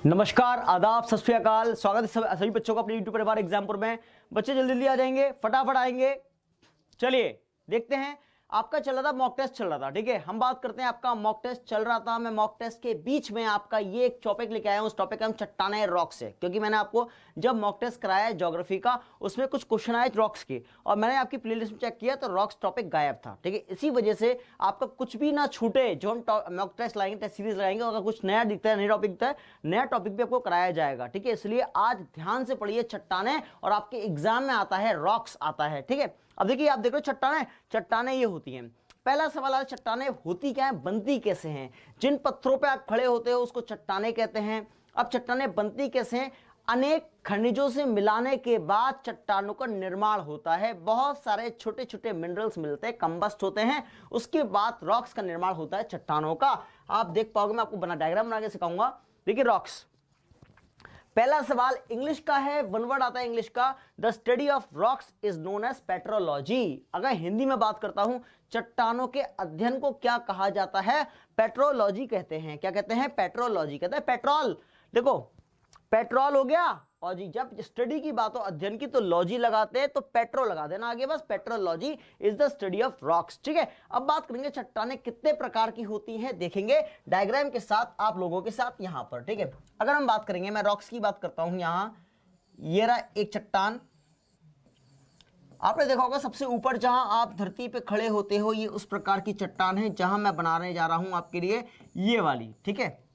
नमस्कार, आदाब, सत श्री अकाल। स्वागत है सभी बच्चों का अपने यूट्यूब परिवार एग्जामपुर में। बच्चे जल्दी जल्दी आ जाएंगे, फटाफट आएंगे। चलिए देखते हैं। आपका चल रहा था मॉक टेस्ट, चल रहा था, ठीक है। हम बात करते हैं, आपका मॉक टेस्ट चल रहा था। मैं मॉक टेस्ट के बीच में आपका ये एक टॉपिक लेके आया हूं। उस टॉपिक का हम चट्टाने रॉक्स है, क्योंकि मैंने आपको जब मॉक टेस्ट कराया ज्योग्राफी का, उसमें कुछ क्वेश्चन आए रॉक्स के, और मैंने आपकी प्लेलिस्ट में चेक किया तो रॉक्स टॉपिक गायब था, ठीक है। इसी वजह से आपका कुछ भी ना छूटे, जो हम मॉक टेस्ट लाएंगे, टेस्ट सीरीज लगाएंगे, अगर कुछ नया दिखता है, नया टॉपिक दिखता है, नया टॉपिक भी आपको कराया जाएगा, ठीक है। इसलिए आज ध्यान से पढ़िए चट्टाने, और आपके एग्जाम में आता है रॉक्स आता है, ठीक है। अब देखिए, आप देख रहे हो चट्टाने, चट्टाने ये होती हैं। पहला सवाल है, चट्टाने होती क्या है, बनती कैसे हैं। जिन पत्थरों पे आप खड़े होते हो उसको चट्टाने कहते हैं। अब चट्टाने बनती कैसे हैं, अनेक खनिजों से मिलाने के बाद चट्टानों का निर्माण होता है। बहुत सारे छोटे छोटे मिनरल्स मिलते हैं, कंबस्ट होते हैं, उसके बाद रॉक्स का निर्माण होता है चट्टानों का। आप देख पाओगे, मैं आपको डायग्राम बना के सिखाऊंगा। देखिए रॉक्स, पहला सवाल इंग्लिश का है, वन वर्ड आता है इंग्लिश का। The study of rocks is known as petrology. अगर हिंदी में बात करता हूं, चट्टानों के अध्ययन को क्या कहा जाता है, पेट्रोलॉजी कहते हैं। क्या कहते हैं, पेट्रोलॉजी कहते हैं। पेट्रोल, देखो पेट्रोल हो गया, और जी जब स्टडी की बात हो, अध्ययन की, तो लॉजी लगाते हैं, तो पेट्रो लगा देना आगे, बस। Petrology is the study of rocks, ठीक है। अब बात करेंगे चट्टानें कितने प्रकार की होती हैं, देखेंगे डायग्राम के साथ, आप लोगों के साथ यहां पर, ठीक है। अगर हम बात करेंगे, मैं रॉक्स की बात करता हूं, यहां ये रहा एक चट्टान। आपने देखा होगा सबसे ऊपर जहां आप धरती पे खड़े होते हो, ये उस प्रकार की चट्टान है। जहां मैं बनाने जा रहा हूं आपके लिए ये वाली, ठीक है।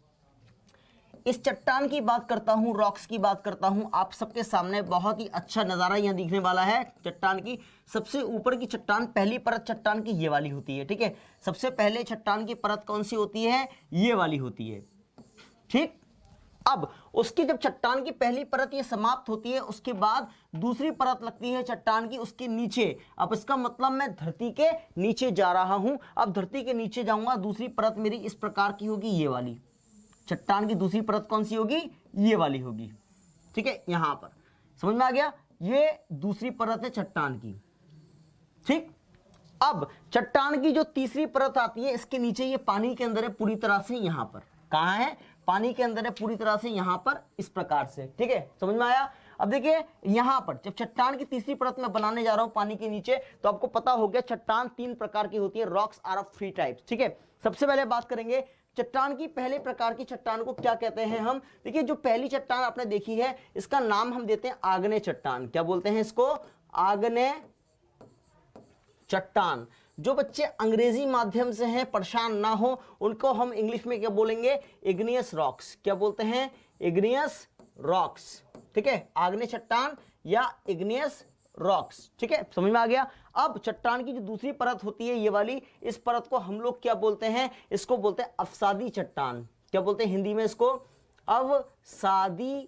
इस चट्टान की बात करता हूं, रॉक्स की बात करता हूं, आप सबके सामने बहुत ही अच्छा नजारा यहां दिखने वाला है। चट्टान की सबसे ऊपर की चट्टान, पहली परत चट्टान की ये वाली होती है, ठीक है। सबसे पहले चट्टान की परत कौन सी होती है, ये वाली होती है, ठीक। अब उसकी जब चट्टान की पहली परत ये समाप्त होती है, उसके बाद दूसरी परत लगती है चट्टान की उसके नीचे। अब इसका मतलब मैं धरती के नीचे जा रहा हूं। अब धरती के नीचे जाऊंगा, दूसरी परत मेरी इस प्रकार की होगी, ये वाली। चट्टान की दूसरी परत कौन सी होगी, ये वाली होगी, ठीक है। यहां पर समझ में आ गया, ये दूसरी परत है चट्टान की, ठीक। अब चट्टान की जो तीसरी परत आती है, इसके नीचे ये पानी के अंदर है पूरी तरह से, यहां पर कहां है, पानी के अंदर है पूरी तरह से, यहां पर इस प्रकार से, ठीक है। समझ में आया। अब देखिए यहां पर जब चट्टान की तीसरी परत मैं बनाने जा रहा हूं पानी के नीचे, तो आपको पता हो गया चट्टान तीन प्रकार की होती है। Rocks are of three types, ठीक है। सबसे पहले बात करेंगे चट्टान की, पहले प्रकार की चट्टान को क्या कहते हैं हम। देखिए जो पहली चट्टान आपने देखी है, इसका नाम हम देते हैं आग्नेय चट्टान। क्या बोलते हैं इसको, आग्नेय चट्टान। जो बच्चे अंग्रेजी माध्यम से हैं, परेशान ना हो, उनको हम इंग्लिश में क्या बोलेंगे, इग्नियस रॉक्स। क्या बोलते हैं, इग्नियस रॉक्स, ठीक है। आग्नेय चट्टान या इग्नियस रॉक्स, ठीक है। समझ में आ गया। अब चट्टान की जो दूसरी परत होती है, ये वाली, इस परत को हम लोग क्या बोलते हैं, इसको बोलते हैं अवसादी चट्टान। क्या बोलते हैं हिंदी में इसको, अवसादी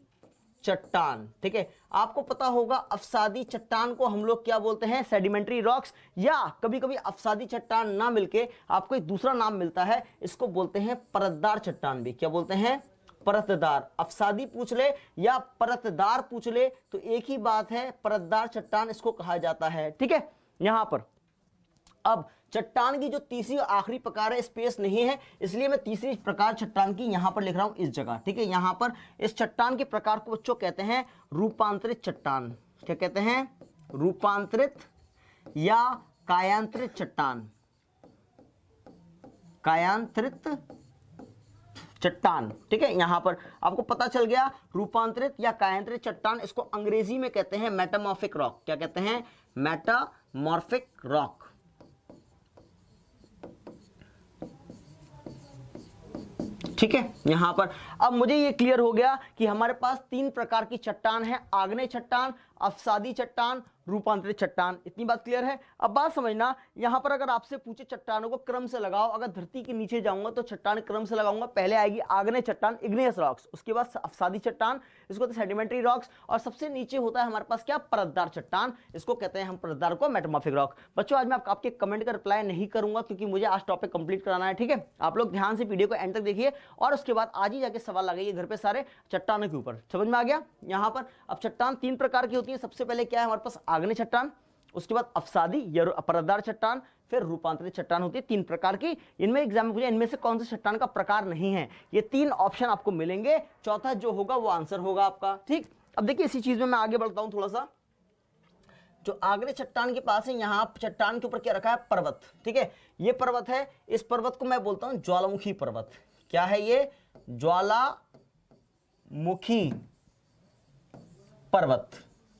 चट्टान, ठीक है। आपको पता होगा अवसादी चट्टान को हम लोग क्या बोलते हैं, सेडिमेंट्री रॉक्स, या कभी कभी अवसादी चट्टान ना मिलके आपको एक दूसरा नाम मिलता है, इसको बोलते हैं परतदार चट्टान भी। क्या बोलते हैं, परतदार। अवसादी पूछ ले या परतदार पूछ ले तो एक ही बात है, परतदार चट्टान इसको कहा जाता है, ठीक है। यहां पर अब चट्टान की जो तीसरी और आखिरी प्रकार है, स्पेस नहीं है, इसलिए मैं तीसरी प्रकार चट्टान की यहां पर लिख रहा हूं इस जगह, ठीक है। यहां पर इस चट्टान के प्रकार को बच्चों कहते हैं रूपांतरित चट्टान। क्या कहते हैं, रूपांतरित या कायांतरित चट्टान। कायांतरित चट्टान, ठीक है। यहां पर आपको पता चल गया, रूपांतरित या कायांतरित चट्टान, इसको अंग्रेजी में कहते हैं मेटामॉर्फिक रॉक। क्या कहते हैं, मेटामॉर्फिक रॉक, ठीक है। यहां पर अब मुझे ये क्लियर हो गया कि हमारे पास तीन प्रकार की चट्टान है, आग्नेय चट्टान, अवसादी चट्टान, रूपांतरित चट्टान। इतनी बात क्लियर है। अब बात समझना, यहां पर अगर आपसे पूछे चट्टानों को क्रम से लगाओ, अगर धरती के नीचे जाऊंगा तो चट्टान क्रम से लगाऊंगा, पहले आएगी आग्नेय चट्टान, इग्नियस रॉक्स, उसके बाद अवसादी चट्टान, इसको तो सेडिमेंट्री रॉक्स, और सबसे नीचे होता है हमारे पास क्या, परतदार चट्टान, इसको कहते हैं हम परतदार को मेटामॉर्फिक रॉक। बच्चों आज मैं आपके कमेंट का रिप्लाई नहीं करूंगा, क्योंकि मुझे आज टॉपिक कंप्लीट कराना है, ठीक है। आप लोग ध्यान से वीडियो को एंड तक देखिए, और उसके बाद आज ही जाके सवाल लगाइए घर पे सारे चट्टानों के ऊपर। समझ में आ गया। यहां पर अब चट्टान तीन प्रकार की होती है। सबसे पहले क्या है हमारे पास, आग्नेय चट्टान, उसके बाद अफसादी या परतदार चट्टान, फिर रूपांतरित चट्टान होती है। 3 प्रकार की। इनमें एग्जाम में पूछा इनमें से कौन से चट्टान का प्रकार नहीं है, ये 3 ऑप्शन आपको मिलेंगे, चौथा जो होगा वो आंसर होगा आपका। ठीक, अब देखिए इसी चीज में मैं आगे बढ़ता हूं थोड़ा सा। जो आग्नेय चट्टान के पास है, यहां चट्टान के ऊपर क्या रखा है, पर्वत। ठीक है, ये पर्वत है, इस पर्वत को मैं बोलता हूं ज्वालामुखी पर्वत। क्या है ये, ज्वालामुखी पर्वत।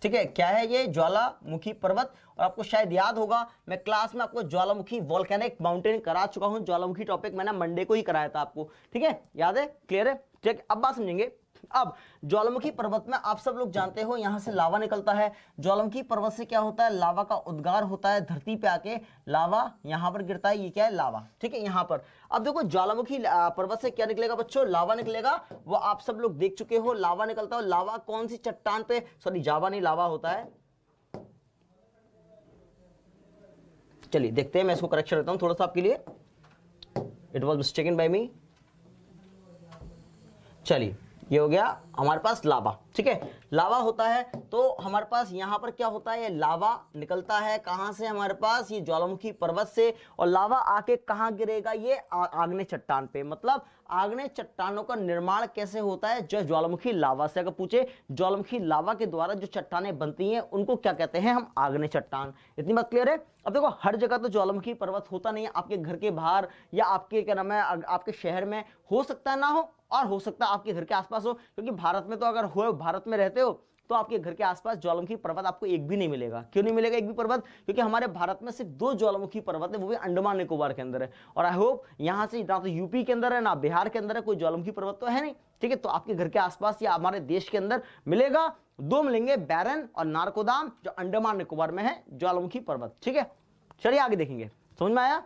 ठीक है, क्या है ये, ज्वालामुखी पर्वत। और आपको शायद याद होगा मैं क्लास में आपको ज्वालामुखी वोल्केनिक माउंटेन करा चुका हूं। ज्वालामुखी टॉपिक मैंने मंडे को ही कराया था आपको। ठीक है, याद है, क्लियर है। ठीक, अब बात समझेंगे। अब ज्वालामुखी पर्वत में आप सब लोग जानते हो यहां से लावा निकलता है। ज्वालामुखी पर्वत से क्या होता है, लावा का उद्गार होता है, धरती पे आके लावा यहां पर गिरता है, ये क्या है, लावा। ठीक है, यहां पर अब देखो ज्वालामुखी पर्वत से क्या निकलेगा बच्चों, लावा निकलेगा। वो आप सब लोग देख चुके हो, लावा निकलता है। लावा कौन सी चट्टान पे, सॉरी जावा नहीं, लावा होता है। चलिए देखते हैं, मैं इसको करेक्शन देता हूं थोड़ा सा आपके लिए, इट वॉज मिस्टेकन बाय मी। चलिए ये हो गया हमारे पास लावा। ठीक है, लावा होता है तो हमारे पास यहां पर क्या होता है, ये लावा निकलता है कहां से, हमारे पास ये ज्वालामुखी पर्वत से। और लावा आके कहां गिरेगा, ये आग्नेय चट्टान पे। मतलब आग्नेय चट्टानों का निर्माण कैसे होता है, जो ज्वालामुखी लावा से। अगर पूछे ज्वालामुखी लावा के द्वारा जो चट्टानें बनती हैं उनको क्या कहते हैं हम, आग्नेय चट्टान। इतनी बात क्लियर है। अब देखो हर जगह तो ज्वालामुखी पर्वत होता नहीं है, आपके घर के बाहर या आपके क्या नाम है, आपके शहर में हो सकता है ना हो, और हो सकता है आपके घर के आसपास हो। क्योंकि भारत में तो अगर हो, भारत में रहते हो तो आपके घर के आसपास ज्वालामुखी पर्वत आपको एक भी नहीं मिलेगा। क्यों नहीं मिलेगा एक भी पर्वत, क्योंकि हमारे भारत में सिर्फ 2 ज्वालामुखी पर्वत है, वो भी अंडमान निकोबार के अंदर है। और आई होप यहां से ना तो यूपी के अंदर है ना बिहार के अंदर है, कोई ज्वालामुखी पर्वत तो है नहीं। ठीक है, तो आपके घर के आसपास या हमारे देश के अंदर मिलेगा, 2 मिलेंगे, बैरन और नारकोदाम, जो अंडमान निकोबार में है ज्वालामुखी पर्वत। ठीक है, चलिए आगे देखेंगे, समझ में आया।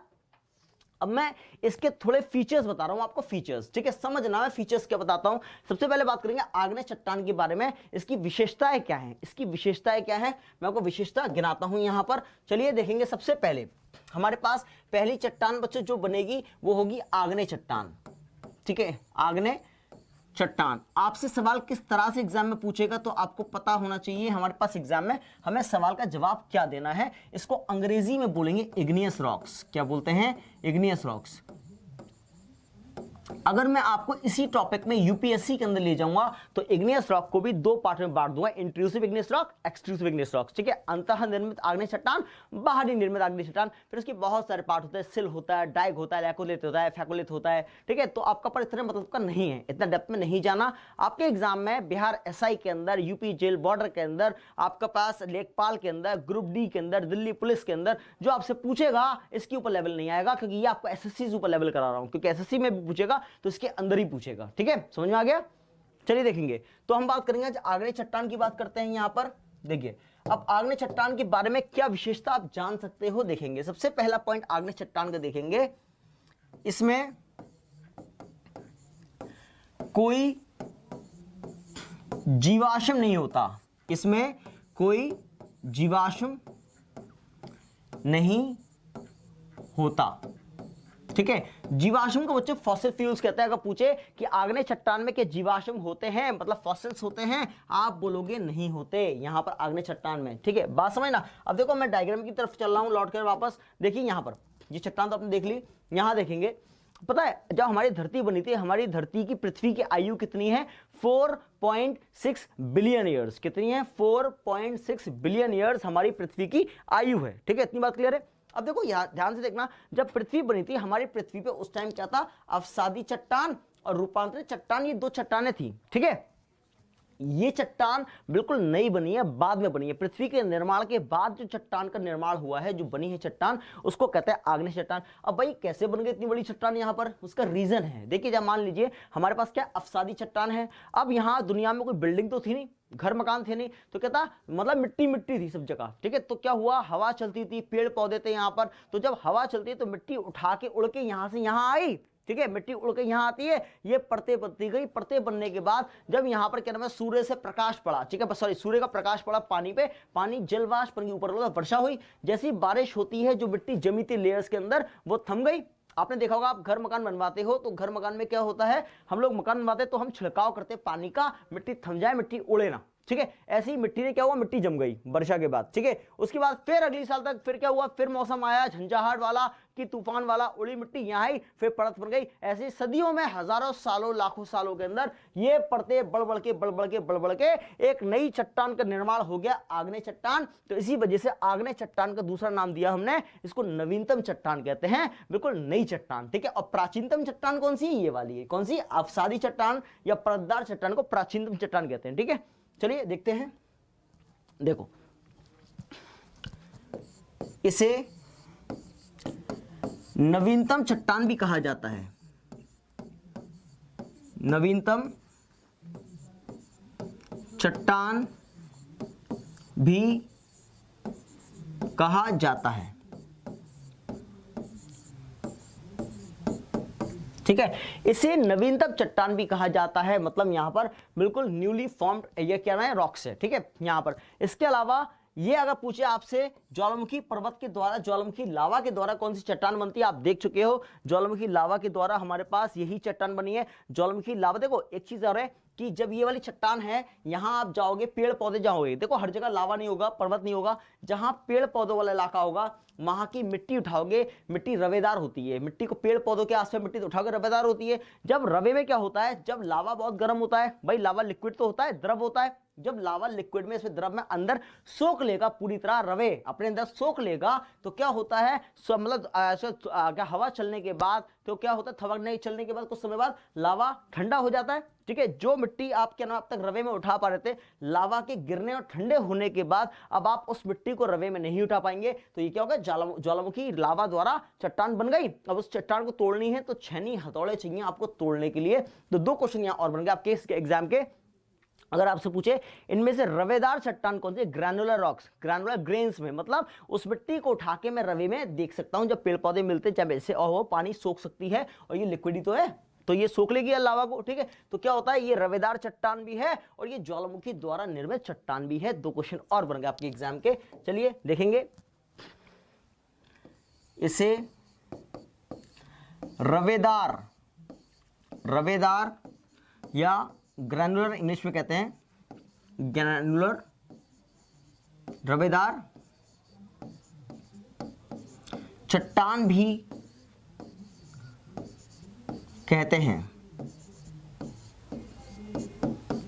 अब मैं इसके थोड़े फीचर्स बता रहा हूं आपको, फीचर्स। ठीक है, समझना है फीचर्स क्या बताता हूं। सबसे पहले बात करेंगे आग्नेय चट्टान के बारे में, इसकी विशेषताएं क्या हैं, इसकी विशेषताएं क्या है, मैं आपको विशेषता गिनाता हूं यहां पर। चलिए देखेंगे। सबसे पहले हमारे पास पहली चट्टान बच्चों जो बनेगी वो होगी आग्नेय चट्टान। ठीक है, आग्नेय चट्टान। आपसे सवाल किस तरह से एग्जाम में पूछेगा तो आपको पता होना चाहिए, हमारे पास एग्जाम में हमें सवाल का जवाब क्या देना है। इसको अंग्रेजी में बोलेंगे इग्नियस रॉक्स। क्या बोलते हैं, इग्नियस रॉक्स। अगर मैं आपको इसी टॉपिक में यूपीएससी के अंदर ले जाऊंगा तो इग्नियस रॉक को भी 2 पार्ट में बांट दूंगा, intrusive igneous rock, extrusive igneous rock. ठीक है, अंतः निर्मित आग्नेय चट्टान, बाहरी निर्मित आग्नेय चट्टान। फिर उसके बहुत सारे पार्ट होते हैं, सिल होता है, डाइग होता है, लैकोलिथ होता है, फैकोलिथ होता है। ठीक है, तो आपका पर इतने मतलब का नहीं है, इतना डेप्थ में नहीं जाना। आपके एग्जाम में बिहार एसआई के अंदर, यूपी जेल बॉर्डर के अंदर, आपके पास लेखपाल के अंदर, ग्रुप डी के अंदर, दिल्ली पुलिस के अंदर जो आपसे पूछेगा इसके ऊपर लेवल नहीं आएगा, क्योंकि ये आपको एसएससी से ऊपर लेवल करा रहा हूं, क्योंकि एसएससी में भी पूछेगा तो इसके अंदर ही पूछेगा। ठीक है, समझ में आ गया। चलिए देखेंगे, तो हम बात करेंगे आग्नेय चट्टान की बात करते हैं यहां पर। देखिए अब आग्नेय चट्टान के बारे में क्या विशेषता आप जान सकते हो, देखेंगे। सबसे पहला पॉइंट आग्नेय चट्टान का देखेंगे, इसमें कोई जीवाश्म नहीं होता, इसमें कोई जीवाश्म नहीं होता। ठीक है, जीवाश्म को बच्चों फॉसिल फ्यूल्स कहते हैं। अगर पूछे कि आग्नेय चट्टान में क्या जीवाश्म होते हैं, मतलब फॉसिल्स होते हैं, आप बोलोगे नहीं होते यहां पर आग्नेय चट्टान में। ठीक है, बात समझना। अब देखो मैं डायग्राम की तरफ चल रहा हूं लौट कर वापस। देखिए यहां पर ये चट्टान तो आपने देख ली, यहां देखेंगे। पता है जब हमारी धरती बनी थी, हमारी धरती की, पृथ्वी की आयु कितनी है, 4.6 बिलियन ईयर्स। कितनी है, 4.6 बिलियन ईयर्स हमारी पृथ्वी की आयु है। ठीक है, इतनी बात क्लियर है। अब देखो यहां ध्यान से देखना, जब पृथ्वी बनी थी हमारी पृथ्वी पे उस टाइम क्या था, अवसादी चट्टान और रूपांतरित चट्टान, ये 2 चट्टानें थी। ठीक है, ये चट्टान बिल्कुल नई बनी है, बाद में बनी है। पृथ्वी के निर्माण के बाद जो चट्टान का निर्माण हुआ है, जो बनी है चट्टान, उसको कहते हैं आग्नेय चट्टान। अब भाई कैसे बन गई इतनी बड़ी चट्टान यहाँ पर, उसका रीजन है। देखिए जब मान लीजिए हमारे पास क्या अवसादी चट्टान है। अब यहाँ दुनिया में कोई बिल्डिंग तो थी नहीं, घर मकान थे नहीं, तो क्या था, मतलब मिट्टी मिट्टी थी सब जगह। ठीक है, तो क्या हुआ, हवा चलती थी, पेड़ पौधे थे यहाँ पर, तो जब हवा चलती है तो मिट्टी उठा के उड़ के यहाँ से यहाँ आई। ठीक है, मिट्टी उड़ के यहाँ आती है, ये परतें बनती गई। परतें बनने के बाद जब यहाँ पर क्या नाम है, सूर्य से प्रकाश पड़ा, ठीक है, सॉरी सूर्य का प्रकाश पड़ा पानी पे, पानी जलवाष्प के ऊपर वर्षा हुई। जैसी बारिश होती है, जो मिट्टी जमी थी लेयर्स के अंदर, वो थम गई। आपने देखा होगा, आप घर मकान बनवाते हो तो घर मकान में क्या होता है, हम लोग मकान बनवाते तो हम छिड़काव करते पानी का, मिट्टी थम जाए, मिट्टी उड़े ना। ठीक है। ऐसी मिट्टी ने क्या हुआ, मिट्टी जम गई वर्षा के बाद, ठीक है। उसके बाद फिर अगली साल तक फिर क्या हुआ, फिर मौसम आया झंझाहट वाला कि तूफान वाला, उड़ी मिट्टी यहाँ आई, फिर परत बन गई। ऐसे सदियों में, हजारों सालों लाखों सालों के अंदर ये परतें बढ़ बढ़ के एक नई चट्टान का निर्माण हो गया, आग्नेय चट्टान। तो इसी वजह से आग्नेय चट्टान का दूसरा नाम दिया हमने, इसको नवीनतम चट्टान कहते हैं, बिल्कुल नई चट्टान, ठीक है। और प्राचीनतम चट्टान कौन सी, ये वाली है, कौन सी, अवसादी चट्टान या परतदार चट्टान को प्राचीनतम चट्टान कहते हैं, ठीक है। चलिए देखते हैं, देखो इसे नवीनतम चट्टान भी कहा जाता है, नवीनतम चट्टान भी कहा जाता है, ठीक है। इसे नवीनतम चट्टान भी कहा जाता है, मतलब यहां पर बिल्कुल न्यूली फॉर्म्ड ये क्या है, रॉक्स है, ठीक है यहां पर। इसके अलावा ये अगर पूछे आपसे ज्वालामुखी पर्वत के द्वारा, ज्वालामुखी लावा के द्वारा कौन सी चट्टान बनती है, आप देख चुके हो ज्वालामुखी लावा के द्वारा हमारे पास यही चट्टान बनी है, ज्वालामुखी लावा। देखो एक चीज और है कि जब ये वाली चट्टान है, यहां आप जाओगे पेड़ पौधे जाओगे, देखो हर जगह लावा नहीं होगा, पर्वत नहीं होगा, जहां पेड़ पौधों वाला इलाका होगा वहां की मिट्टी उठाओगे, मिट्टी रवेदार होती है, मिट्टी को पेड़ पौधों के आसपास मिट्टी उठाओगे रवेदार होती है। जब रवे में क्या होता है, जब लावा बहुत गर्म होता है, भाई लावा लिक्विड तो होता है, द्रव होता है, जब लावा लिक्विड में, इसमें द्रव में अंदर सोख लेगा, पूरी तरह रवे अपने अंदर सोख लेगा, तो क्या होता है, मतलब क्या हवा चलने के बाद तो क्या होता है, हवा नहीं चलने के बाद कुछ समय बाद लावा ठंडा हो जाता है, ठीक है। जो मिट्टी आप क्या नाम अब तक रवे में उठा पा रहे थे, लावा के गिरने और ठंडे होने के बाद अब आप उस मिट्टी को रवे में नहीं उठा पाएंगे, तो ये क्या होगा, ज्वालामुखी लावा द्वारा चट्टान बन गई। अब उस चट्टान को तोड़नी है तो छेनी हथौड़े चाहिए आपको तोड़ने के लिए। तो दो क्वेश्चन यहां और बन गए आपके इसके एग्जाम के। अगर आपसे पूछे इनमें से रवेदार चट्टान कौन सी, ग्रैनुलर रॉक्स, ग्रैनुलर ग्रेन्स में, मतलब उस मिट्टी को उठा के मैं रवे में देख सकता हूं, जब पेड़ पौधे मिलते जब ऐसे, और वो पानी सोख सकती है, और ये लिक्विड ही तो है, तो ये सोख लेगी लावा को, ठीक है। तो क्या होता है, ये रवेदार चट्टान भी है और ये ज्वालामुखी द्वारा निर्मित चट्टान भी है। दो क्वेश्चन और बन गए आपके एग्जाम के। चलिए देखेंगे, इसे रवेदार, रवेदार या ग्रैनुलर इंग्लिश में कहते हैं, ग्रैनुलर रवेदार चट्टान भी कहते हैं,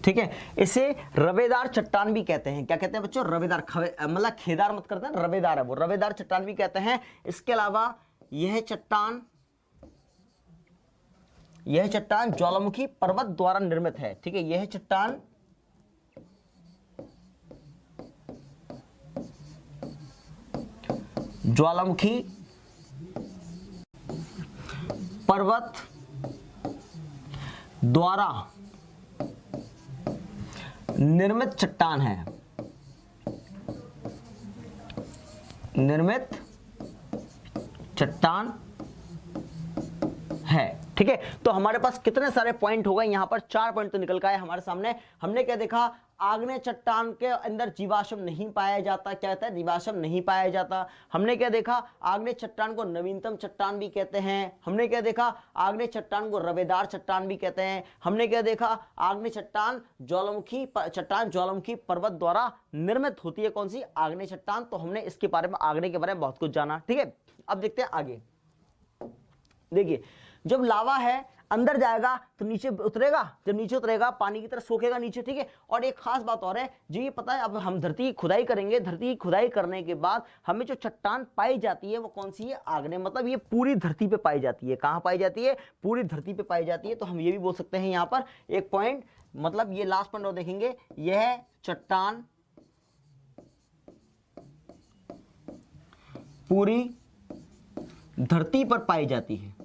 ठीक है। इसे रवेदार चट्टान भी कहते हैं, क्या कहते हैं बच्चों, रवेदार, मतलब खेदार मत करते हैं, रवेदार है वो, रवेदार चट्टान भी कहते हैं। इसके अलावा यह चट्टान, यह चट्टान ज्वालामुखी पर्वत द्वारा निर्मित है, ठीक है। यह चट्टान ज्वालामुखी पर्वत द्वारा निर्मित चट्टान है, निर्मित चट्टान है, ठीक है। तो हमारे पास कितने सारे पॉइंट हो गए, यहां पर 4 पॉइंट तो निकल का है हमारे सामने। हमने क्या देखा, आग्नेय चट्टान के अंदर जीवाश्म नहीं पाया जाता, क्या कहता है, जीवाश्म नहीं पाया जाता। हमने क्या देखा, आग्नेय चट्टान को नवीनतम चट्टान भी कहते हैं। हमने क्या देखा, आग्नेय चट्टान को रवेदार चट्टान भी कहते हैं। हमने क्या देखा, आग्नेय चट्टान ज्वालामुखी पर्वत द्वारा निर्मित होती है, कौन सी, आग्नेय चट्टान। तो हमने इसके बारे में, आग्नेय के बारे में बहुत कुछ जाना, ठीक है। अब देखते हैं आगे। देखिए, जब लावा है अंदर जाएगा तो नीचे उतरेगा, जब नीचे उतरेगा पानी की तरह सोखेगा नीचे, ठीक है। और एक खास बात और है, जो ये पता है, अब हम धरती की खुदाई करेंगे, धरती की खुदाई करने के बाद हमें जो चट्टान पाई जाती है वो कौन सी है, आग्नेय, मतलब ये पूरी धरती पे पाई जाती है। कहां पाई जाती है, पूरी धरती पे पाई जाती है। तो हम ये भी बोल सकते हैं यहाँ पर एक पॉइंट, मतलब ये लास्ट पॉइंट और देखेंगे, यह चट्टान पूरी धरती पर पाई जाती है,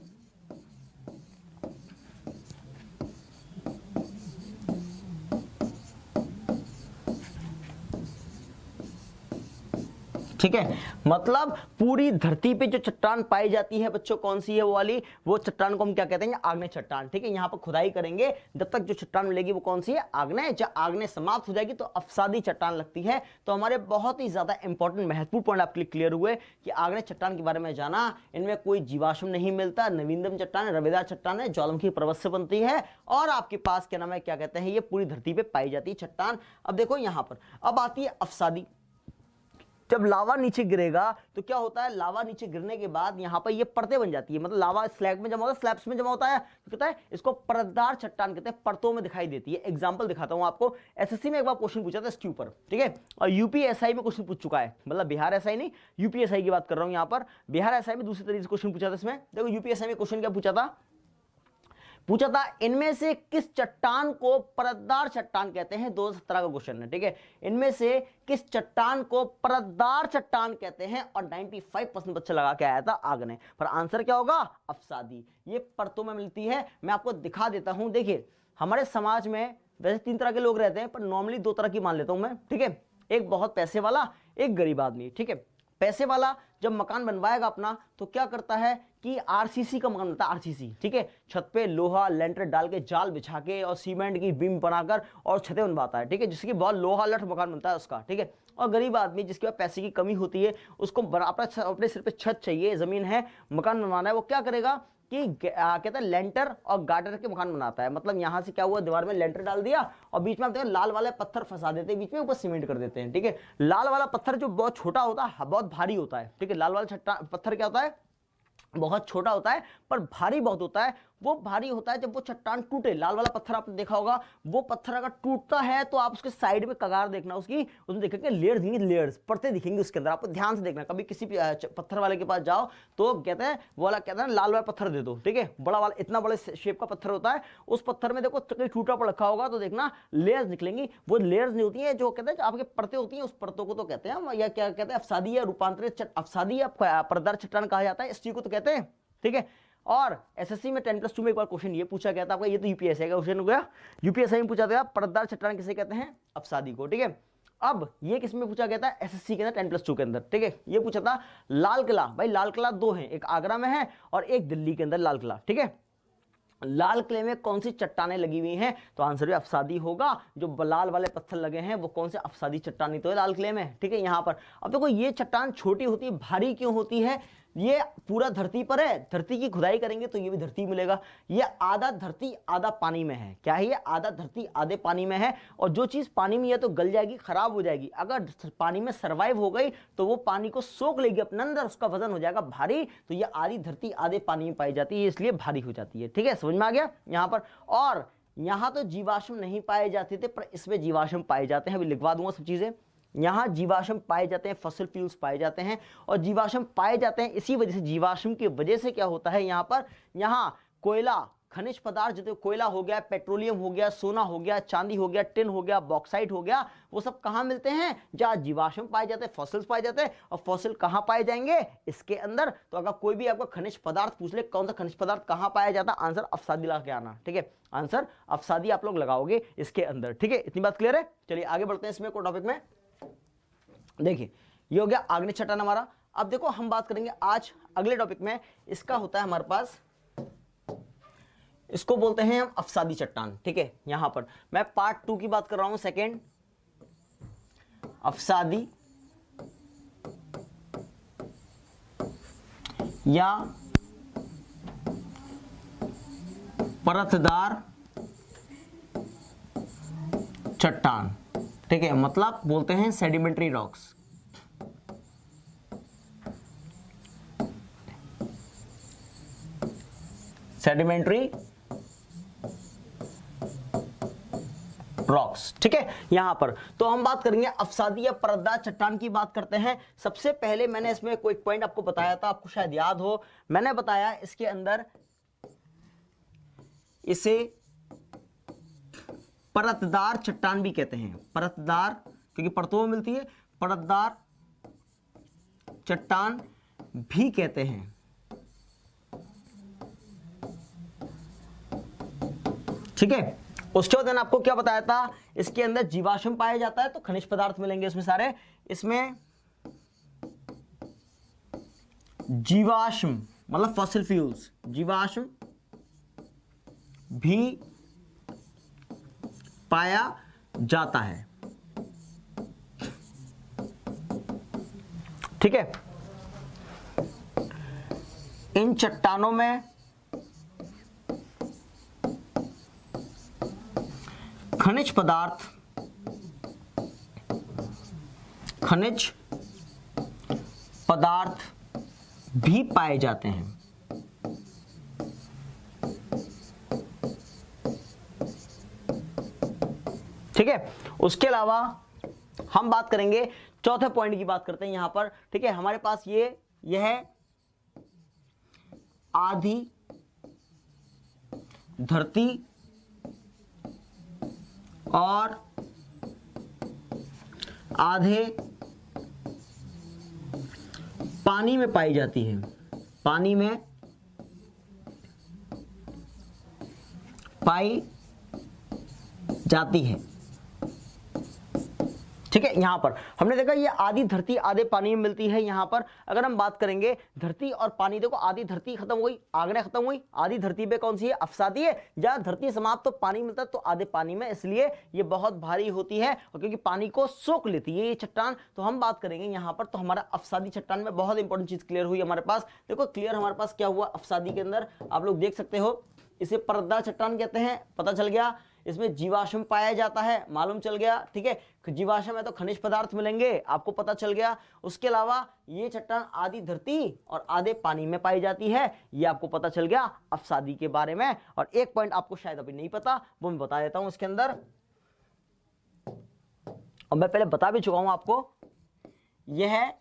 ठीक है, मतलब पूरी धरती पे जो चट्टान पाई जाती है बच्चों, कौन सी है वो वाली, वो चट्टान को हम क्या कहते हैं, आग्नेय चट्टान। ठीक है, यहाँ पर खुदाई करेंगे जब तक जो चट्टान मिलेगी वो कौन सी है, आग्नेय। जब आग्नेय समाप्त हो जाएगी तो अफसादी चट्टान लगती है। तो हमारे बहुत ही ज्यादा इंपॉर्टेंट महत्वपूर्ण पॉइंट आपके लिए क्लियर हुए कि आग्नेय चट्टान के बारे में जाना, इनमें कोई जीवाश्म नहीं मिलता, नवीनतम चट्टान रवेदार चट्टान है, ज्वालामुखी पर्वत से बनती है और आपके पास क्या नाम है, क्या कहते हैं, ये पूरी धरती पे पाई जाती है चट्टान। अब देखो यहां पर अब आती है अफसादी। जब लावा नीचे गिरेगा तो क्या होता है, लावा नीचे गिरने के बाद यहाँ पर ये परतें बन जाती है, मतलब लावा स्लैग में जमा होता है, स्लैब्स में जमा होता है, तो कहता है इसको परतदार चट्टान कहते हैं, परतों में दिखाई देती है। एग्जांपल दिखाता हूं आपको, एसएससी में एक बार क्वेश्चन पूछा था इसके ऊपर, ठीक है, और यूपीएसआई में क्वेश्चन पूछ चुका है, मतलब बिहार एसआई नहीं, यूपीएसआई की बात कर रहा हूं यहाँ पर। बिहार एसआई में दूसरी तरीके से क्वेश्चन पूछा था इसमें। देखो यूपीएसआई में क्वेश्चन क्या पूछा था, इनमें से किस चट्टान को परतदार चट्टान कहते हैं। 2017 का क्वेश्चन है, ठीक है, इनमें से किस चट्टान को परतदार चट्टान कहते हैं, और 95% बच्चा लगा के आया था आग्नेय। पर आंसर क्या होगा, अफसादी। ये परतों में मिलती है, मैं आपको दिखा देता हूं। देखिए हमारे समाज में वैसे 3 तरह के लोग रहते हैं, पर नॉर्मली 2 तरह की मान लेता हूं मैं, ठीक है, एक बहुत पैसे वाला, एक गरीब आदमी। ठीक है, पैसे वाला जब मकान बनवाएगा अपना तो क्या करता है कि आरसीसी का मकान बनता है, आरसीसी, ठीक है, छत पे लोहा लेंटर डाल के, जाल बिछा के और सीमेंट की बीम बनाकर और छतें बनवाता है, ठीक है, जिसकी बहुत लोहा लठ मकान बनता है उसका। ठीक है, और गरीब आदमी जिसके पास पैसे की कमी होती है, उसको अपने सिर पे छत चाहिए, जमीन है, मकान बनवाना है, वो क्या करेगा कि कहता है लेंटर और गार्डर के मकान बनाता है। मतलब यहां से क्या हुआ, दीवार में लेंटर डाल दिया और बीच में आप देखो लाल वाले पत्थर फंसा देते हैं, बीच में ऊपर सीमेंट कर देते हैं। ठीक है, लाल वाला पत्थर जो बहुत छोटा होता है, बहुत भारी होता है। ठीक है, लाल वाला पत्थर क्या होता है, बहुत छोटा होता है पर भारी बहुत होता है। वो भारी होता है जब वो चट्टान टूटे। लाल वाला पत्थर आपने देखा होगा, वो पत्थर अगर टूटता है तो आप उसके साइड में कगार देखना उसकी, उसमें देखेंगे लेयर्स दिखेंगे, लेयर्स परतें दिखेंगी उसके अंदर। आपको ध्यान से देखना, कभी किसी पत्थर वाले के पास जाओ तो कहते हैं वो वाला कहता है लाल वाला पत्थर दे दो, ठीक है, बड़ा वाला इतना बड़े शेप का पत्थर होता है, उस पत्थर में देखो कहीं टूटा पड़ रखा होगा तो देखना लेयर्स निकलेंगी। वो लेयर्स नहीं होती है, जो कहते हैं आपके परतें होती हैं, उस परतों को तो कहते हैं या क्या कहते हैं, अफसादी या रूपांतरित अफसादी या परतदार चट्टान कहा जाता है, इस चीज को तो कहते हैं। ठीक है, और एसएससी में 10+2 में एक बार क्वेश्चन ये पूछा गया था आपका, ये तो यूपीएससी का क्वेश्चन हो गया, यूपीएससी में पूछा गया परतदार चट्टान किसे कहते हैं, अफसादी को। ठीक है, अब ये किसमें पूछा गया था, एसएससी के अंदर 10+2 के अंदर। ठीक है, ये पूछा था लाल किला, भाई लाल किला 2 है, एक आगरा में है और एक दिल्ली के अंदर लाल किला। ठीक है, लाल किले में कौन सी चट्टानें लगी हुई हैं, तो आंसर भी अफसादी होगा। जो लाल वाले पत्थर लगे हैं वो कौन से अफसादी चट्टानी तो है लाल किले में। ठीक है, यहां पर अब देखो ये चट्टान छोटी होती है, भारी क्यों होती है, ये पूरा धरती पर है, धरती की खुदाई करेंगे तो ये भी धरती मिलेगा। ये आधा धरती आधा पानी में है, क्या है ये, आधा धरती आधे पानी में है, और जो चीज पानी में है तो गल जाएगी, खराब हो जाएगी। अगर पानी में सर्वाइव हो गई तो वो पानी को सोख लेगी अपने अंदर, उसका वजन हो जाएगा भारी। तो ये आधी धरती आधे पानी में पाई जाती है, इसलिए भारी हो जाती है। ठीक है, समझ में आ गया यहां पर। और यहां तो जीवाश्म नहीं पाए जाते थे, पर इसमें जीवाश्म पाए जाते हैं, अभी लिखवा दूंगा सब चीजें। यहां जीवाश्म पाए जाते हैं, फॉसिल फ्यूल्स पाए जाते हैं, और जीवाश्म पाए जाते हैं इसी वजह से, जीवाश्म की वजह से क्या होता है यहां पर, यहां कोयला, खनिज पदार्थ जो कोयला हो गया, पेट्रोलियम हो गया, सोना हो गया, चांदी हो गया, टिन हो गया, बॉक्साइट हो गया, वो सब कहां मिलते हैं, जहां जीवाश्म पाए जाते हैं, फॉसिल्स पाए जाते हैं। और फॉसिल कहां पाए जाएंगे, इसके अंदर। तो अगर कोई भी आपका खनिज पदार्थ पूछ ले कौन सा खनिज पदार्थ कहां पाया जाता है, आंसर अफसादी लगा के आना। ठीक है, आंसर अफसादी आप लोग लगाओगे इसके अंदर। ठीक है, इतनी बात क्लियर है। चलिए आगे बढ़ते हैं इसमें को टॉपिक में। देखिए ये हो गया आग्नेय चट्टान हमारा। अब देखो हम बात करेंगे आज अगले टॉपिक में, इसका होता है हमारे पास, इसको बोलते हैं हम अफसादी चट्टान। ठीक है, यहां पर मैं पार्ट 2 की बात कर रहा हूं, सेकेंड अफसादी या परतदार चट्टान। ठीक है, मतलब बोलते हैं सेडिमेंट्री रॉक्स। Sedimentary rocks. ठीक है, यहां पर तो हम बात करेंगे अफसादी या परतदार चट्टान की बात करते हैं। सबसे पहले मैंने इसमें कोई पॉइंट आपको बताया था, आपको शायद याद हो, मैंने बताया इसके अंदर इसे परतदार चट्टान भी कहते हैं, परतदार क्योंकि परतों में मिलती है, परतदार चट्टान भी कहते हैं। ठीक है, उसके बाद मैंने आपको क्या बताया था, इसके अंदर जीवाश्म पाया जाता है तो खनिज पदार्थ मिलेंगे इसमें सारे, इसमें जीवाश्म मतलब फॉसिल फ्यूल्स, जीवाश्म भी पाया जाता है। ठीक है, इन चट्टानों में खनिज पदार्थ भी पाए जाते हैं। ठीक है, उसके अलावा हम बात करेंगे, चौथे पॉइंट की बात करते हैं यहां पर। ठीक है, हमारे पास यह आधी धरती और आधे पानी में पाई जाती है, पानी में पाई जाती है। ठीक है, यहां पर हमने देखा ये आधी धरती आधे पानी में मिलती है। यहां पर अगर हम बात करेंगे धरती और पानी, देखो आधी धरती खत्म हो गई, आग्नेय खत्म हुई, आधी धरती पे कौन सी है, अफसादी है। जहां धरती समाप्त तो पानी मिलता है, तो आधे पानी में, इसलिए ये बहुत भारी होती है और क्योंकि पानी को सोख लेती है ये चट्टान। तो हम बात करेंगे यहां पर, तो हमारा अफसादी चट्टान में बहुत इंपॉर्टेंट चीज क्लियर हुई हमारे पास। देखो क्लियर हमारे पास क्या हुआ अफसादी के अंदर, आप लोग देख सकते हो, इसे परतदार चट्टान कहते हैं, पता चल गया। इसमें जीवाश्म पाया जाता है, मालूम चल गया। ठीक है, जीवाश्म है तो खनिज पदार्थ मिलेंगे, आपको पता चल गया। उसके अलावा ये चट्टान आधी धरती और आधे पानी में पाई जाती है, ये आपको पता चल गया अफसादी के बारे में। और एक पॉइंट आपको शायद अभी नहीं पता, वो मैं बता देता हूं इसके अंदर, और मैं पहले बता भी चुका हूं आपको। यह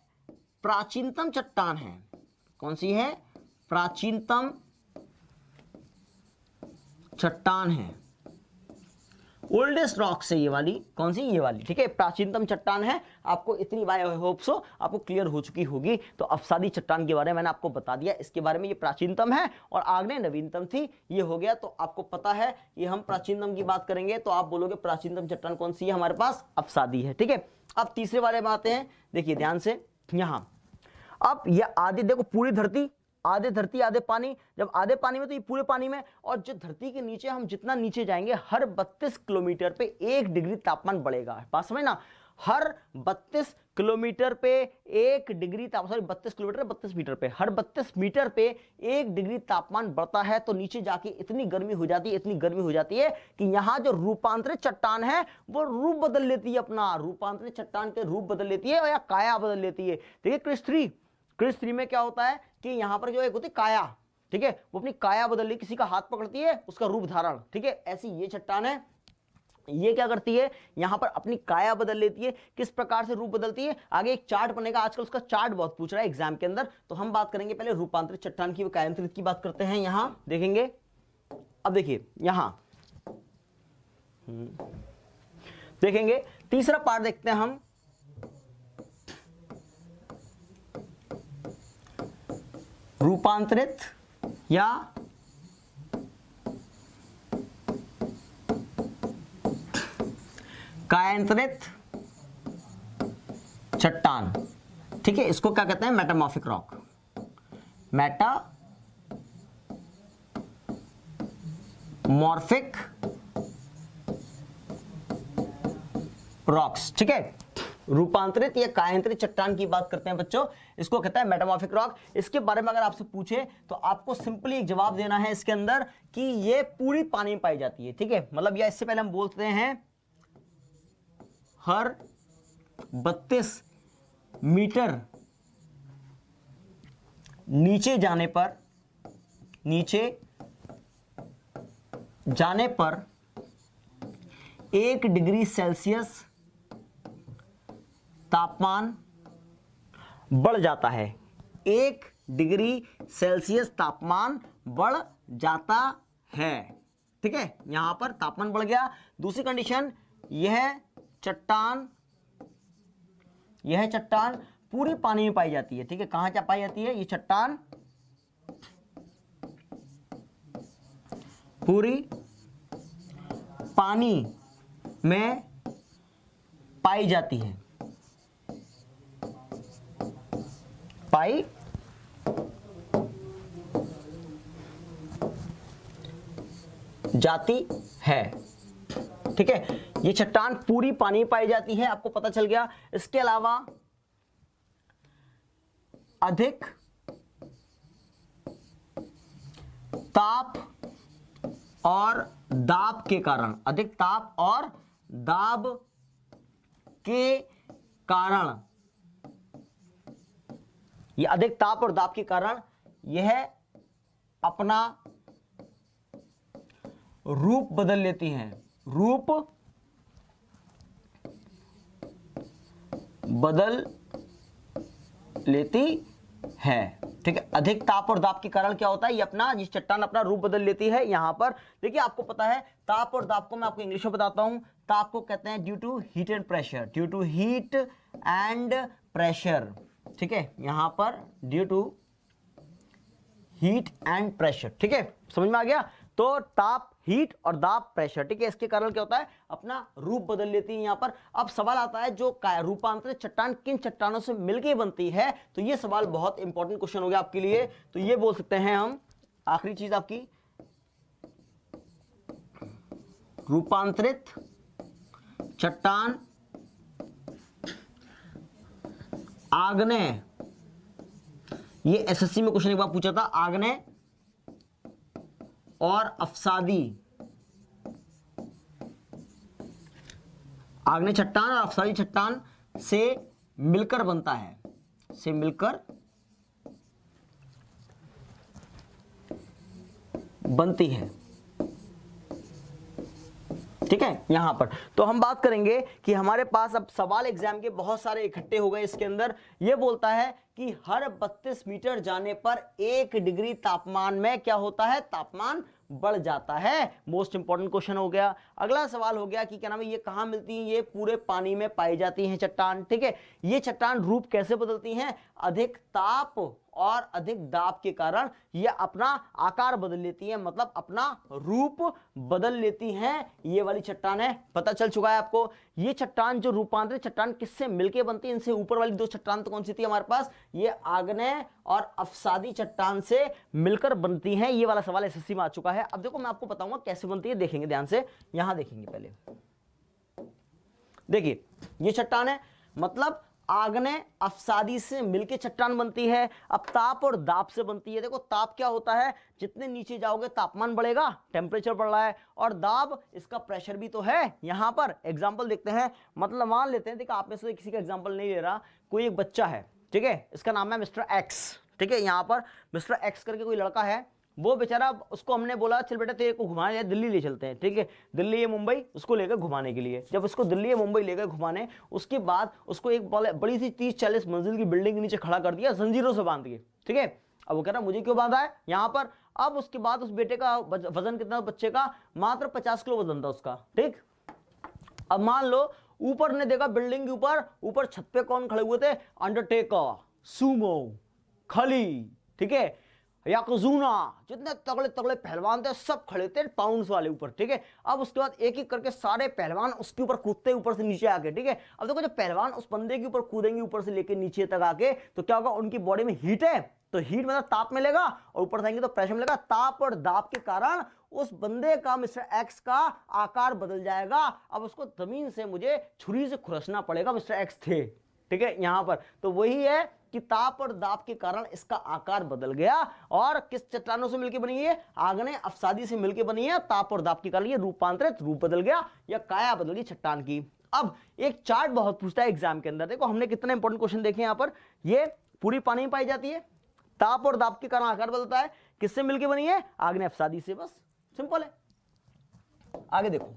प्राचीनतम चट्टान है, कौन सी है, प्राचीनतम चट्टान है, ओल्डेस्ट रॉक से ये वाली, कौन सी, ये वाली। ठीक है, प्राचीनतम चट्टान है। आपको इतनी बात, आई होप सो आपको क्लियर हो चुकी होगी। तो अफसादी चट्टान के बारे में मैंने आपको बता दिया, इसके बारे में, ये प्राचीनतम है और आग्नेय नवीनतम थी, ये हो गया। तो आपको पता है, ये हम प्राचीनतम की बात करेंगे तो आप बोलोगे प्राचीनतम चट्टान कौन सी है, हमारे पास अफसादी है। ठीक है, अब तीसरे बारे में आते हैं, देखिए ध्यान से यहां। अब ये आधी, देखो पूरी धरती, आधे धरती आधे पानी, जब आधे पानी में तो ये पूरे पानी में, और जो धरती के नीचे हम जितना नीचे जाएंगे, हर 32 किलोमीटर पे 1 डिग्री तापमान बढ़ेगा। बात समझ ना, हर 32 किलोमीटर पे 1 डिग्री तापमान, सॉरी 32 किलोमीटर 32 मीटर पे, हर 32 मीटर पे 1 डिग्री तापमान बढ़ता है। तो नीचे जाके इतनी गर्मी हो जाती है, इतनी गर्मी हो जाती है कि यहाँ जो रूपांतरित चट्टान है वो रूप बदल लेती है, अपना रूपांतरित चट्टान के रूप बदल लेती है या काया बदल लेती है। देखिए क्रिस 3 में क्या होता है कि यहां पर जो एक होती है काया, ठीक है, वो अपनी काया बदल ली, किसी का हाथ पकड़ती है, उसका रूप धारण। ठीक है, ऐसी ये चट्टान है, ये क्या करती है, यहां पर अपनी काया बदल लेती है। किस प्रकार से रूप बदलती है, आगे एक चार्ट बनेगा, आजकल उसका चार्ट बहुत पूछ रहा है एग्जाम के अंदर। तो हम बात करेंगे पहले रूपांतरित चट्टान की, कायांतरित की बात करते हैं, यहां देखेंगे। अब देखिए यहां देखेंगे, तीसरा पार्ट देखते हैं हम, रूपांतरित या कायांतरित चट्टान। ठीक है, इसको क्या कहते हैं, मेटामॉर्फिक रॉक, मेटामॉर्फिक रॉक्स। ठीक है, रूपांतरित या कायांतरित चट्टान की बात करते हैं बच्चों, इसको कहता है मेटामॉर्फिक रॉक। इसके बारे में अगर आपसे पूछे तो आपको सिंपली एक जवाब देना है इसके अंदर कि ये पूरी पानी में पाई जाती है। ठीक है, मतलब या इससे पहले हम बोलते हैं हर 32 मीटर नीचे जाने पर 1 डिग्री सेल्सियस तापमान बढ़ जाता है, 1 डिग्री सेल्सियस तापमान बढ़ जाता है। ठीक है, यहां पर तापमान बढ़ गया। दूसरी कंडीशन, यह चट्टान पूरी पानी में पाई जाती है। ठीक है, कहां क्या पाई जाती है, ये चट्टान पूरी पानी में पाई जाती है, पाई जाती है। ठीक है, ये चट्टान पूरी पानी में पाई जाती है, आपको पता चल गया। इसके अलावा अधिक ताप और दाब के कारण, अधिक ताप और दाब के कारण, ये अधिक ताप और दाब के कारण यह अपना रूप बदल लेती हैं, रूप बदल लेती है। ठीक है, अधिक ताप और दाब के कारण क्या होता है, ये अपना, ये चट्टान अपना रूप बदल लेती है। यहां पर देखिए, आपको पता है ताप और दाब को मैं आपको इंग्लिश में बताता हूं। ताप को कहते हैं due to heat and pressure, due to heat and pressure. ठीक है, यहां पर due to heat and pressure. ठीक है, समझ में आ गया। तो ताप हीट और दाब प्रेशर। ठीक है, इसके कारण क्या होता है, अपना रूप बदल लेती है यहां पर। अब सवाल आता है, जो रूपांतरित चट्टान किन चट्टानों से मिलकर बनती है, तो ये सवाल बहुत इंपॉर्टेंट क्वेश्चन हो गया आपके लिए। तो ये बोल सकते हैं हम, आखिरी चीज आपकी, रूपांतरित चट्टान आग्नेय, ये एसएससी में क्वेश्चन एक बार पूछा था, आग्नेय और अफसादी, आग्नेय चट्टान और अफसादी चट्टान से मिलकर बनता है, से मिलकर बनती है। ठीक है, यहां पर तो हम बात करेंगे कि हमारे पास अब सवाल एग्जाम के बहुत सारे इकट्ठे हो गए। इसके अंदर यह बोलता है कि हर 32 मीटर जाने पर 1 डिग्री तापमान में क्या होता है, तापमान बढ़ जाता है। मोस्ट इंपॉर्टेंट क्वेश्चन हो गया। अगला सवाल हो गया कि क्या नाम है, ये कहां मिलती है, ये पूरे पानी में पाई जाती हैं चट्टान। ठीक है, ये चट्टान रूप कैसे बदलती हैं, अधिक ताप और अधिक दाब के कारण ये अपना आकार बदल लेती है, मतलब अपना रूप बदल लेती हैं। ये वाली चट्टान है, पता चल चुका है आपको। ये चट्टान जो रूपांतरित चट्टान किससे मिलके बनती है, इनसे ऊपर वाली 2 चट्टान तो कौन सी थी हमारे पास, ये आग्नेय और अफसादी चट्टान से मिलकर बनती हैं। ये वाला सवाल एसएससी में आ चुका है। अब देखो मैं आपको बताऊंगा कैसे बनती है, देखेंगे ध्यान से। यहां देखेंगे, पहले देखिए, ये चट्टान है, मतलब आग्नेय अफसादी से मिलके चट्टान बनती है। अब ताप और दाब से बनती है। देखो ताप क्या होता है, जितने नीचे जाओगे तापमान बढ़ेगा, टेम्परेचर बढ़ रहा है, और दाब इसका प्रेशर भी तो है। यहां पर एग्जांपल देखते हैं, मतलब मान लेते हैं, देखो आप में से किसी का एग्जांपल नहीं ले रहा, कोई एक बच्चा है, ठीक है, इसका नाम है मिस्टर एक्स। ठीक है, यहां पर मिस्टर एक्स करके कोई लड़का है, वो बेचारा, उसको हमने बोला चल बेटा तेरे को घुमाने जाए, दिल्ली ले चलते हैं। ठीक है, दिल्ली या मुंबई, उसको लेकर घुमाने के लिए। जब उसको दिल्ली या मुंबई लेकर घुमाने, उसके बाद उसको एक बड़ी सी 30-40 मंजिल की बिल्डिंग के नीचे खड़ा कर दिया जंजीरों से बांध के। ठीक है, अब वो कह रहा मुझे क्यों बांधा है यहाँ पर। अब उसके बाद उस बेटे का वजन कितना, बच्चे का मात्र 50 किलो वजन था उसका। ठीक, अब मान लो ऊपर ने देखा, बिल्डिंग के ऊपर छत पे कौन खड़े हुए थे, अंडरटेकर, सूमो, खली, ठीक है, याकुजुना, जितने तगड़े तगड़े पहलवान थे सब खड़े थे पाउंड्स वाले ऊपर। ठीक है, अब उसके बाद एक एक करके सारे पहलवान उसके ऊपर कूदते, ऊपर से नीचे आके। ठीक है, अब देखो जब पहलवान उस बंदे के ऊपर कूदेंगे ऊपर से लेके नीचे तक आके, तो क्या होगा, उनकी बॉडी में हीट है, तो हीट मतलब ताप मिलेगा, और ऊपर जाएंगे तो प्रेशर मिलेगा। ताप और दाब के कारण उस बंदे का, मिस्टर एक्स का आकार बदल जाएगा। अब उसको जमीन से मुझे छुरी से खुरसना पड़ेगा, मिस्टर एक्स थे। ठीक है, यहां पर तो वही है कि ताप और दाब के कारण इसका आकार बदल गया। और किस चट्टानों से मिलकर बनी है, आग्नेय अफसादी से मिलकर बनी है। ताप और दाब के कारण ये रूपांतरित, रूप बदल गया या काया बदल गई चट्टान की। अब एक चार्ट बहुत पूछता है एग्जाम के अंदर। देखो हमने कितने इंपॉर्टेंट क्वेश्चन देखे यहां पर। ये पूरी पानी में पाई जाती है, ताप और दाब के कारण आकार बदलता है, किससे मिलकर बनी है, आग्नेय अफसादी से। बस सिंपल है। आगे देखो,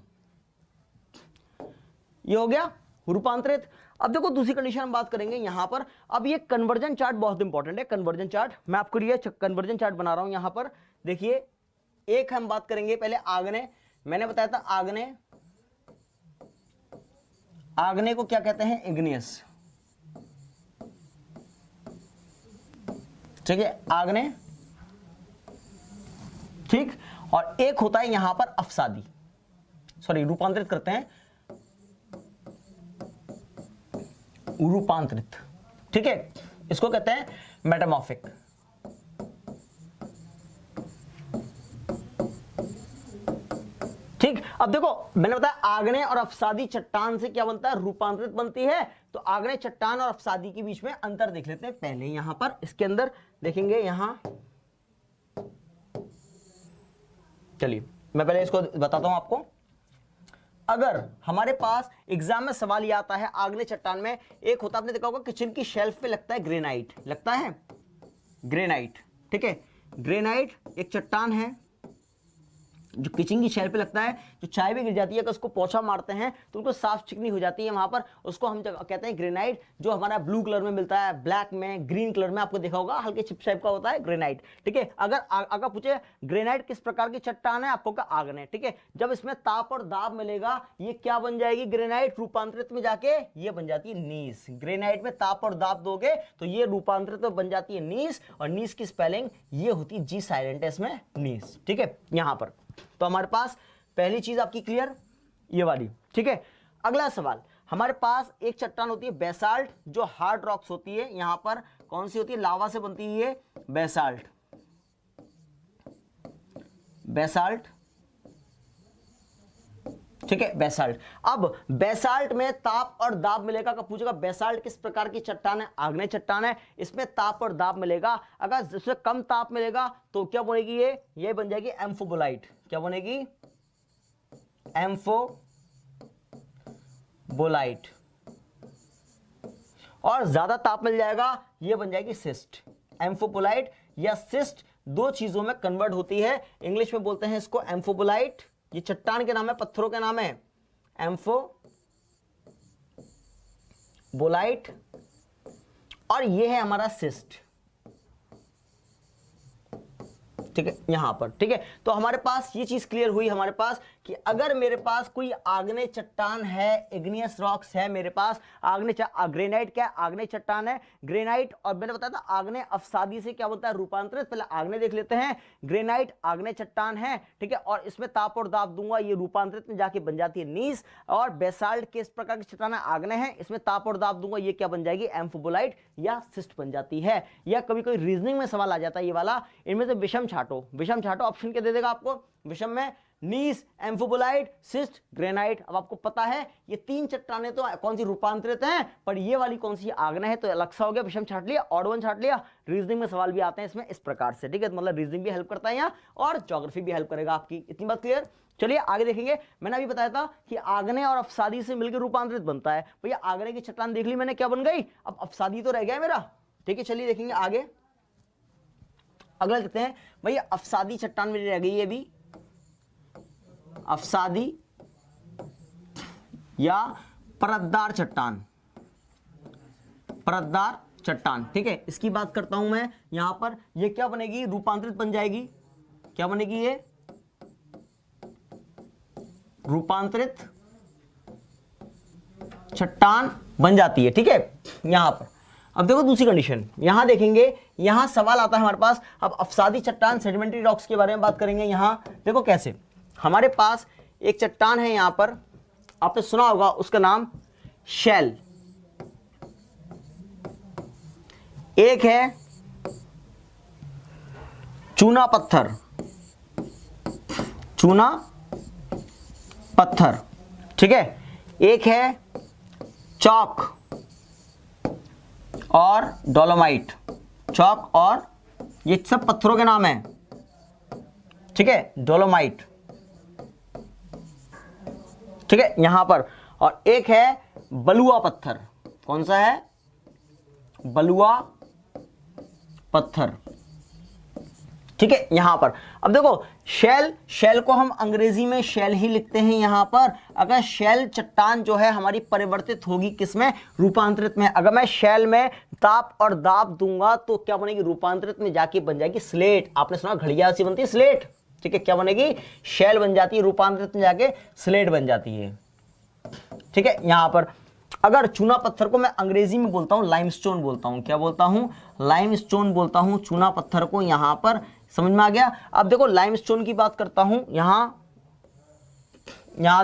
ये हो गया रूपांतरित। अब देखो दूसरी कंडीशन हम बात करेंगे यहां पर। अब ये कन्वर्जन चार्ट बहुत इंपॉर्टेंट है। कन्वर्जन चार्ट मैं आपके लिए कन्वर्जन चार्ट बना रहा हूं यहां पर। देखिए, एक हम बात करेंगे पहले आग्नेय। मैंने बताया था आग्नेय, आग्नेय को क्या कहते हैं, इग्नियस। ठीक है, आग्नेय, ठीक। और एक होता है यहां पर अफसादी, सॉरी रूपांतरित करते हैं, रूपांतरित। ठीक है, इसको कहते हैं मेटामॉर्फिक। ठीक। अब देखो मैंने बताया आग्नेय और अफसादी चट्टान से क्या बनता है, रूपांतरित बनती है। तो आग्नेय चट्टान और अफसादी के बीच में अंतर देख लेते हैं पहले। यहां पर इसके अंदर देखेंगे, यहां चलिए मैं पहले इसको बताता हूं आपको। अगर हमारे पास एग्जाम में सवाल ये आता है, आग्नेय चट्टान में एक होता, आपने देखा होगा किचन की शेल्फ पे लगता है ग्रेनाइट, लगता है ग्रेनाइट, ठीक है। ग्रेनाइट एक चट्टान है जो किचन की शेल्फ पे लगता है, जो चाय भी गिर जाती है, अगर उसको पोछा मारते हैं तो उनको साफ चिकनी हो जाती है वहां पर, उसको हम कहते हैं ग्रेनाइट। जो हमारा ब्लू कलर में मिलता है, ब्लैक में, ग्रीन कलर में, आपको देखा होगा हल्के चिप टाइप का होता है ग्रेनाइट, ठीक है। अगर पूछे ग्रेनाइट किस प्रकार की चट्टान है, आपको क्या आग्नेय, ठीक है। जब इसमें ताप और दाब मिलेगा ये क्या बन जाएगी, ग्रेनाइट रूपांतरित में जाके ये बन जाती है नीस। ग्रेनाइट में ताप और दाब दोगे तो ये रूपांतरित में बन जाती है नीस, और नीस की स्पेलिंग ये होती है जी साइलेंट है इसमें, नीस, ठीक है। यहां पर तो हमारे पास पहली चीज आपकी क्लियर, ये वाली, ठीक है। अगला सवाल, हमारे पास एक चट्टान होती है बेसाल्ट, जो हार्ड रॉक्स होती है, यहां पर कौन सी होती है, लावा से बनती है ये बेसाल्ट, बेसाल्ट, ठीक है, बेसाल्ट। अब बेसाल्ट में ताप और दाब मिलेगा, कब पूछेगा बेसाल्ट किस प्रकार की चट्टान है, आग्नेय चट्टान है, इसमें ताप और दाब मिलेगा। अगर इसमें कम ताप मिलेगा तो क्या बनेगी, ये बन जाएगी एम्फोबोलाइट। क्या बनेगी, एम्फोबोलाइट। और ज्यादा ताप मिल जाएगा, ये बन जाएगी सिस्ट। एम्फोबोलाइट या सिस्ट दो चीजों में कन्वर्ट होती है, इंग्लिश में बोलते हैं इसको एम्फोबोलाइट। ये चट्टान के नाम है, पत्थरों के नाम है एम्फोबोलाइट, और ये है हमारा सिस्ट, ठीक है, यहां पर, ठीक है। तो हमारे पास ये चीज क्लियर हुई हमारे पास कि अगर मेरे पास कोई आग्नेय चट्टान है, इग्नियस रॉक्स है मेरे पास, ग्रेनाइट क्या है, आग्नेय चट्टान है, ग्रेनाइट, और मैंने बताया था आग्नेय अफसादी से क्या बोलता है, रूपांतरित। पहले आग्नेय देख लेते हैं, ग्रेनाइट आग्नेय चट्टान है, ठीक है, और इसमें ताप और दाब दूंगा, ये रूपांतरित में जाके बन जाती है नीस। और बेसाल्ट किस प्रकार की चट्टान है, आग्नेय है, इसमें ताप और दाब दूंगा, ये क्या बन जाएगी, एम्फोबोलाइट या सिस्ट बन जाती है। या कभी कोई रीजनिंग में सवाल आ जाता है ये वाला, इनमें से विषम छाटो, विषम छाटो, ऑप्शन क्या दे देगा आपको, विषम में नीस, एम्फोबोलाइट, सिस्ट, ग्रेनाइट। अब आपको पता है ये तीन चट्टानें तो कौन सी रूपांतरित हैं, पर ये वाली कौन सी आग्नेय है, तो अलग सा हो गया, विषम छाट लिया, ऑड वन छाट लिया। रीजनिंग में सवाल भी आते हैं इसमें इस प्रकार से, ठीक है, मतलब रीजनिंग भी हेल्प करता है यहाँ, और ज्योग्राफी भी हेल्प करेगा आपकी। इतनी बात क्लियर। चलिए आगे देखेंगे। मैंने अभी बताया था कि आग्नेय और अफसादी से मिलकर रूपांतरित बनता है। भैया आग्नेय की चट्टान देख ली मैंने, क्या बन गई, अब अफसादी तो रह गया मेरा, ठीक है। चलिए देखेंगे आगे, अगला देखते हैं। भैया अफसादी चट्टान मेरी रह गई है अभी, अफसादी या परतदार चट्टान, परतदार चट्टान, ठीक है, इसकी बात करता हूं मैं। यहां पर ये क्या बनेगी, रूपांतरित बन जाएगी, क्या बनेगी, ये रूपांतरित चट्टान बन जाती है, ठीक है। यहां पर अब देखो दूसरी कंडीशन, यहां देखेंगे, यहां सवाल आता है हमारे पास। अब अफसादी चट्टान, सेडिमेंट्री रॉक्स के बारे में बात करेंगे। यहां देखो कैसे, हमारे पास एक चट्टान है यहां पर, आपने सुना होगा उसका नाम शेल, एक है चूना पत्थर, चूना पत्थर, ठीक है, एक है चौक और डोलोमाइट, चौक और ये सब पत्थरों के नाम है, ठीक है, डोलोमाइट, ठीक है, यहां पर। और एक है बलुआ पत्थर, कौन सा है, बलुआ पत्थर, ठीक है, यहां पर। अब देखो शेल, शेल को हम अंग्रेजी में शेल ही लिखते हैं यहां पर। अगर शेल चट्टान जो है हमारी परिवर्तित होगी किसमें, रूपांतरित में। अगर मैं शेल में ताप और दाब दूंगा तो क्या बनेगी, रूपांतरित में जाके बन जाएगी स्लेट। आपने सुना घड़िया सी बनती है स्लेट, ठीक है, क्या बनेगी, शेल बन जाती है, रूपांतरित में जाके स्लेट बन जाती है, ठीक है, यहां पर। अगर चूना पत्थर को मैं अंग्रेजी में बोलता हूं लाइमस्टोन बोलता हूं, क्या बोलता हूं, लाइमस्टोन बोलता हूं चूना पत्थर को, यहां पर समझ में आ गया। अब देखो लाइमस्टोन की बात करता हूं, यहां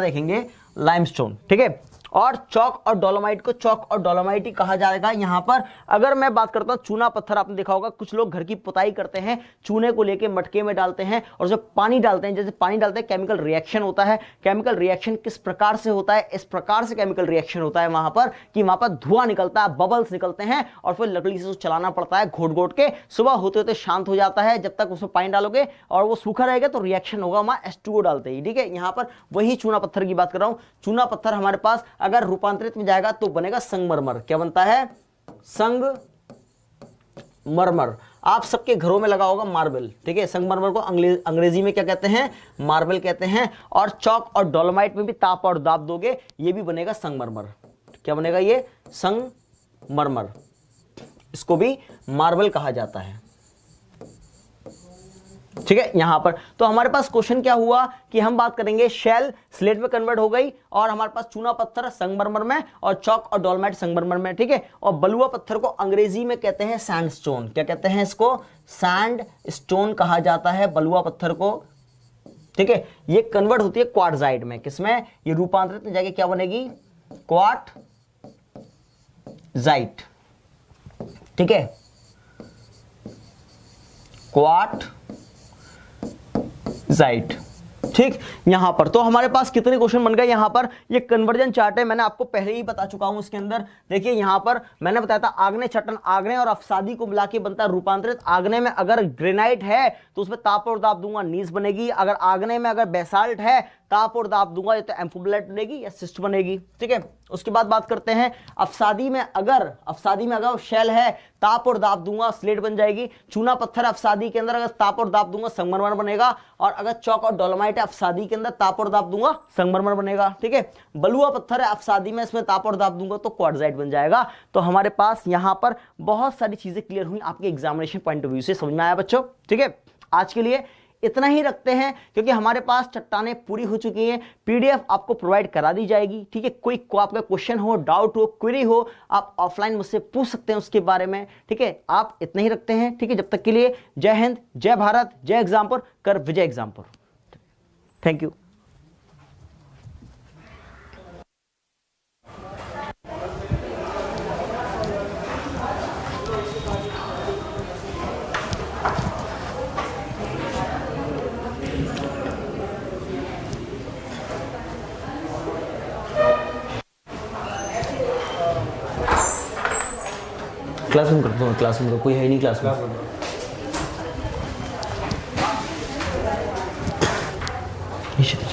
देखेंगे लाइमस्टोन, ठीक है। और चौक और डोलोमाइट को चौक और डोलोमाइट ही कहा जाएगा। यहां पर अगर मैं बात करता हूं चूना पत्थर, आपने देखा होगा कुछ लोग घर की पुताई करते हैं, चूने को लेके मटके में डालते हैं और जब पानी डालते हैं, जैसे पानी डालते हैं केमिकल रिएक्शन होता है। केमिकल रिएक्शन किस प्रकार से होता है? इस प्रकार से केमिकल रिएक्शन होता है वहां पर कि वहां पर धुआं निकलता है, बबल्स निकलते हैं और फिर लकड़ी से चलाना पड़ता है घोट घोट के। सुबह होते होते शांत हो जाता है, जब तक उसमें पानी डालोगे और वो सूखा रहेगा तो रिएक्शन होगा वहां H2O डालते ही। ठीक है, यहां पर वही चूना पत्थर की बात कर रहा हूं। चूना पत्थर हमारे पास अगर रूपांतरित में जाएगा तो बनेगा संगमरमर। क्या बनता है? संगमरमर। आप सबके घरों में लगा होगा मार्बल। ठीक है, संगमरमर को अंग्रेजी में क्या कहते हैं? मार्बल कहते हैं। और चौक और डोलोमाइट में भी ताप और दाब दोगे, ये भी बनेगा संगमरमर। क्या बनेगा? ये संगमरमर। इसको भी मार्बल कहा जाता है। ठीक है, यहां पर तो हमारे पास क्वेश्चन क्या हुआ कि हम बात करेंगे शेल स्लेट में कन्वर्ट हो गई और हमारे पास चूना पत्थर संगमरमर में और चौक और डोलोमाइट संगमरमर में। ठीक है, और बलुआ पत्थर को अंग्रेजी में कहते हैं सैंडस्टोन। क्या कहते हैं इसको? सैंडस्टोन कहा जाता है बलुआ पत्थर को। ठीक है, ये कन्वर्ट होती है क्वार्टजाइट में। किसमें? ये रूपांतरित में जाके क्या बनेगी? क्वार्टजाइट। ठीक है, क्वार्टजाइट। ठीक, यहां पर तो हमारे पास कितने क्वेश्चन बन गए? यहां पर ये कन्वर्जन चार्ट है, मैंने आपको पहले ही बता चुका हूं। इसके अंदर देखिए, यहां पर मैंने बताया था आग्नेय चट्टान, आग्नेय और अफसादी को मिला के बनता है रूपांतरित। आग्नेय में अगर ग्रेनाइट है तो उसमें ताप और दाब दूंगा, नीस बनेगी। अगर आग्नेय में अगर बेसाल्ट है, ताप और दाब दूंगा, या तो एम्फोब्लाइट बनेगी या सिस्ट बनेगी। ठीक है, उसके बाद बात करते हैं अफसादी में अगर शेल है, ताप और दाब दूंगा, स्लेट बन जाएगी। चूना पत्थर अफसादी के अंदर अगर ताप और दाब दूंगा, संगमरमर बनेगा। और अगर चौक और डोलोमाइट है अफसादी के अंदर, ताप और दाब दूंगा, संगमरमर बनेगा। ठीक है, बलुआ पत्थर है अफसादी में, इसमें ताप और दाब दूंगा तो क्वार्टजाइट बन जाएगा। तो हमारे पास यहां पर बहुत सारी चीजें क्लियर हुई आपके एग्जामिनेशन पॉइंट ऑफ व्यू से। समझ में आया बच्चों? ठीक है, आज के लिए इतना ही रखते हैं क्योंकि हमारे पास चट्टानें पूरी हो चुकी हैं। पीडीएफ आपको प्रोवाइड करा दी जाएगी। ठीक है, कोई आपका क्वेश्चन हो, डाउट हो, क्वेरी हो, आप ऑफलाइन मुझसे पूछ सकते हैं उसके बारे में। ठीक है, आप इतना ही रखते हैं। ठीक है, जब तक के लिए जय हिंद, जय भारत, जय एग्जामपुर, कर विजय एग्जामपुर। Thank you. क्लासरूम करता हूँ, क्लासरूम का कोई है नहीं क्लास में।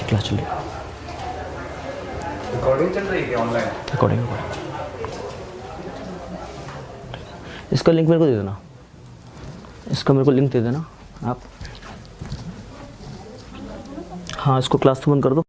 क्लास चल रही है, रिकॉर्डिंग चल रही है ऑनलाइन। रिकॉर्डिंग। इसका लिंक मेरे को दे देना, इसका मेरे को लिंक दे देना आप। हाँ, इसको क्लास तो बंद कर दो।